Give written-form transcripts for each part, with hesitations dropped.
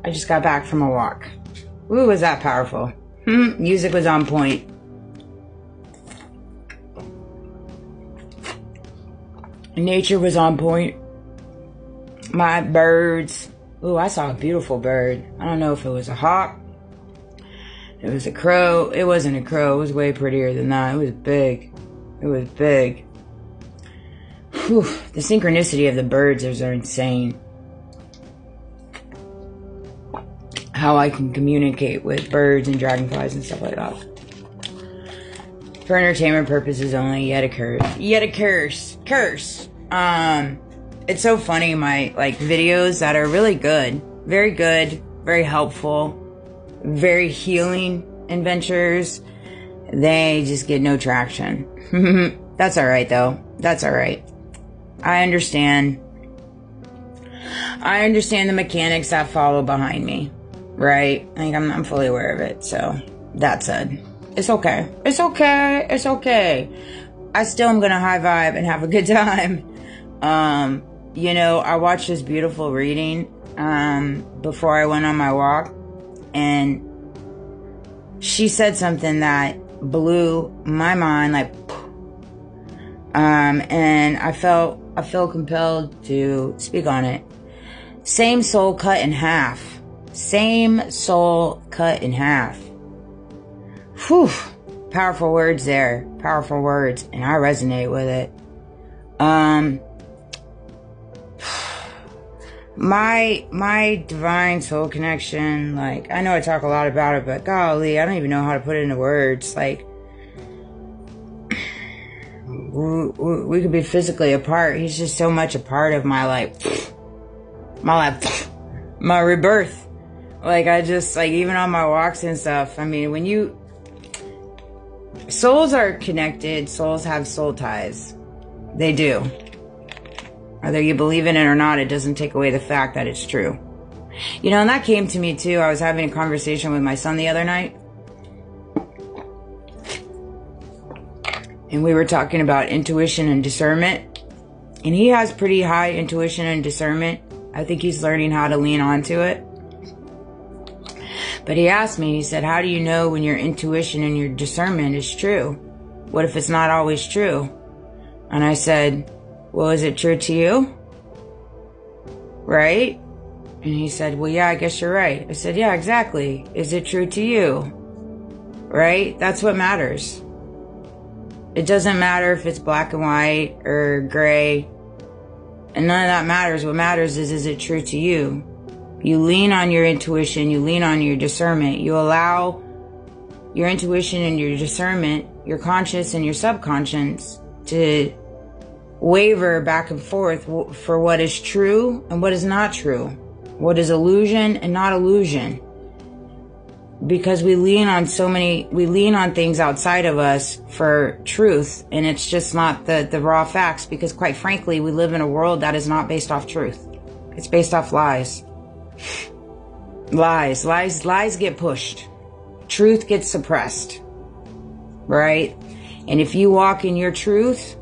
I just got back from a walk. Ooh, was that powerful. Music was on point. Nature was on point. My birds. Ooh, I saw a beautiful bird. I don't know if it was a hawk. It was a crow. It wasn't a crow. It was way prettier than that. It was big. It was big. Whew. The synchronicity of the birds are insane. How I can communicate with birds and dragonflies and stuff like that. For entertainment purposes only, yet a curse. Yet a curse. Curse. It's so funny, my, videos that are really good, very helpful, very healing adventures, they just get no traction. That's alright, though. That's alright. I understand the mechanics that follow behind me, right? I'm fully aware of it, so that said, it's okay. It's okay. It's okay. I still am gonna high vibe and have a good time. I watched this beautiful reading before I went on my walk, and she said something that blew my mind, and I feel compelled to speak on it. Same soul cut in half. Same soul cut in half. Whew. Powerful words there. Powerful words, and I resonate with it. My divine soul connection, I know I talk a lot about it, but golly, I don't even know how to put it into words. We could be physically apart. He's just so much a part of my life, my rebirth. I just, even on my walks and stuff, souls are connected, souls have soul ties. They do. Whether you believe in it or not, it doesn't take away the fact that it's true. And that came to me too. I was having a conversation with my son the other night, and we were talking about intuition and discernment. And he has pretty high intuition and discernment. I think he's learning how to lean onto it. But he asked me, he said, how do you know when your intuition and your discernment is true? What if it's not always true? And I said, well, is it true to you? Right? And he said, well, yeah, I guess you're right. I said, yeah, exactly. Is it true to you? Right? That's what matters. It doesn't matter if it's black and white or gray. And none of that matters. What matters is it true to you? You lean on your intuition. You lean on your discernment. You allow your intuition and your discernment, your conscious and your subconscious, to waver back and forth for what is true and what is not true. What is illusion and not illusion. Because we lean on things outside of us for truth, and it's just not the raw facts, because quite frankly, we live in a world that is not based off truth. It's based off lies. Lies get pushed. Truth gets suppressed. Right? And if you walk in your truth,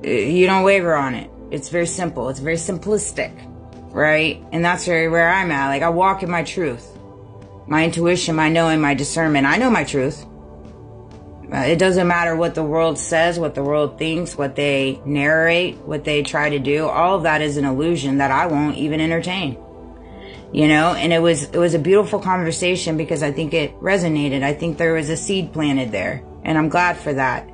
you don't waver on it. It's very simple. It's very simplistic. Right? And that's where I'm at. I walk in my truth. My intuition, my knowing, my discernment. I know my truth. It doesn't matter what the world says, what the world thinks, what they narrate, what they try to do. All of that is an illusion that I won't even entertain. And it was a beautiful conversation, because I think it resonated. I think there was a seed planted there, and I'm glad for that.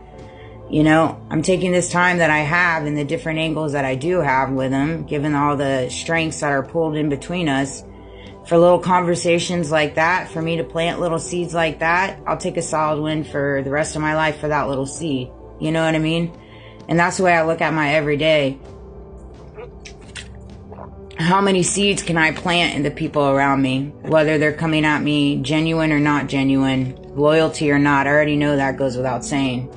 I'm taking this time that I have and the different angles that I do have with him, given all the strengths that are pulled in between us, for little conversations like that, for me to plant little seeds like that. I'll take a solid win for the rest of my life for that little seed. You know what I mean? And that's the way I look at my everyday. How many seeds can I plant in the people around me? Whether they're coming at me genuine or not genuine, loyalty or not, I already know that goes without saying.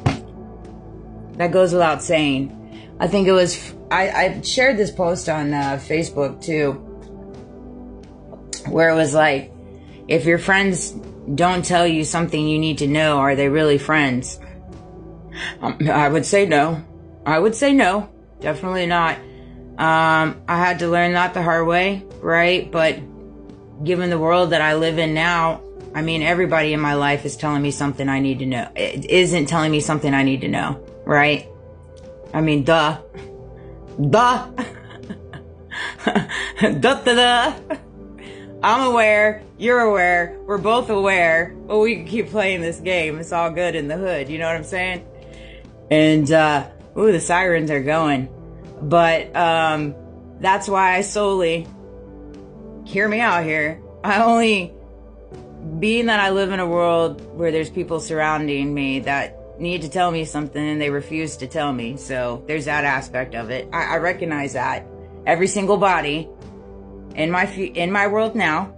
That goes without saying. I think it was, I shared this post on Facebook too, where it was if your friends don't tell you something you need to know, are they really friends? I would say no. Definitely not. I had to learn that the hard way, right? But given the world that I live in now, I mean, everybody in my life is telling me something I need to know. It isn't telling me something I need to know, right? I mean, duh. Duh. Duh. I'm aware. You're aware. We're both aware. But we can keep playing this game. It's all good in the hood. You know what I'm saying? And, ooh, the sirens are going. But, that's why I solely, hear me out here, being that I live in a world where there's people surrounding me that need to tell me something and they refuse to tell me. So there's that aspect of it. I recognize that. Every single body in my world now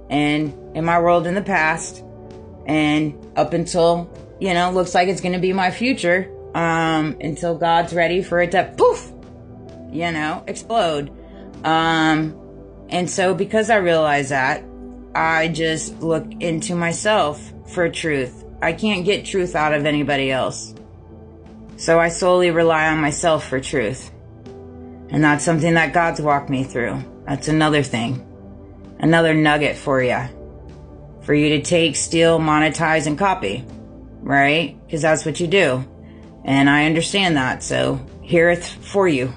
and in my world in the past and up until, looks like it's going to be my future, until God's ready for it to poof, explode. And so because I realize that, I just look into myself for truth. I can't get truth out of anybody else. So I solely rely on myself for truth. And that's something that God's walked me through. That's another thing. Another nugget for you. For you to take, steal, monetize, and copy. Right? Because that's what you do. And I understand that. So here it's for you.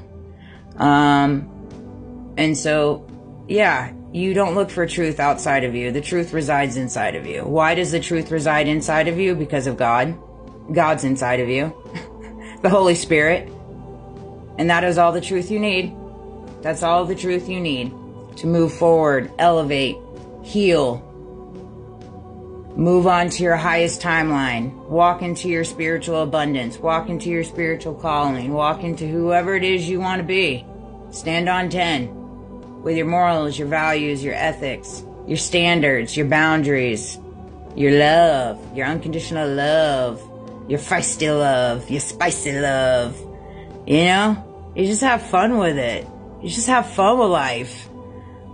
And so, yeah. You don't look for truth outside of you. The truth resides inside of you. Why does the truth reside inside of you? Because of God. God's inside of you. The Holy Spirit. And that is all the truth you need. That's all the truth you need to move forward, elevate, heal, move on to your highest timeline, walk into your spiritual abundance, walk into your spiritual calling, walk into whoever it is you want to be. Stand on 10. With your morals, your values, your ethics, your standards, your boundaries, your love, your unconditional love, your feisty love, your spicy love. You just have fun with it. You just have fun with life.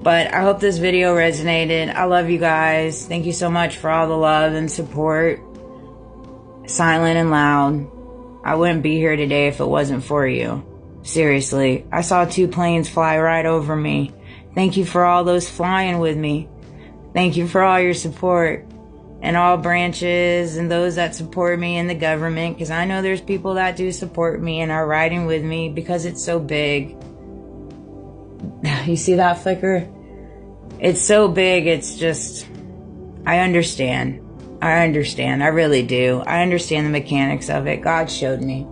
But I hope this video resonated. I love you guys. Thank you so much for all the love and support. Silent and loud. I wouldn't be here today if it wasn't for you. Seriously. I saw 2 planes fly right over me. Thank you for all those flying with me. Thank you for all your support and all branches and those that support me in the government, because I know there's people that do support me and are riding with me because it's so big. You see that flicker? It's so big. It's just, I understand. I really do. I understand the mechanics of it. God showed me.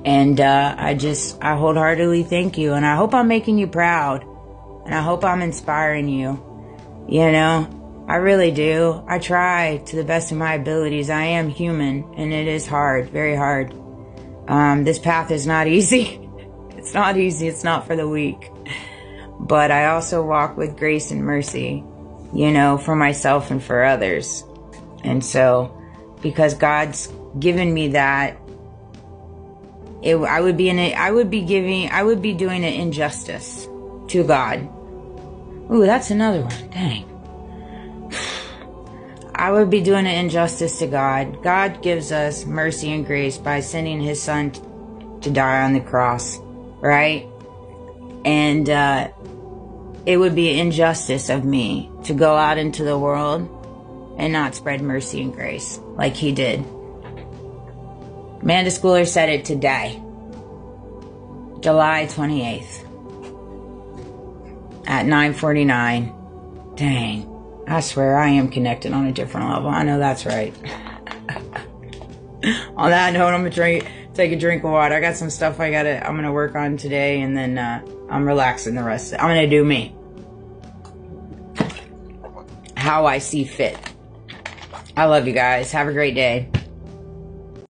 And I wholeheartedly thank you. And I hope I'm making you proud. And I hope I'm inspiring you. I really do. I try to the best of my abilities. I am human. And it is hard. Very hard. This path is not easy. It's not easy. It's not for the weak. But I also walk with grace and mercy, for myself and for others. And so, because God's given me that, I would be doing an injustice to God. Ooh, that's another one. Dang. I would be doing an injustice to God. God gives us mercy and grace by sending his son to die on the cross, right? And it would be an injustice of me to go out into the world and not spread mercy and grace like he did. Amanda Schooler said it today, July 28th at 9:49. Dang, I swear I am connected on a different level. I know that's right. On that note, I'm gonna take a drink of water. I got some stuff I'm gonna work on today, and then I'm relaxing the rest of it. I'm gonna do me. How I see fit. I love you guys. Have a great day.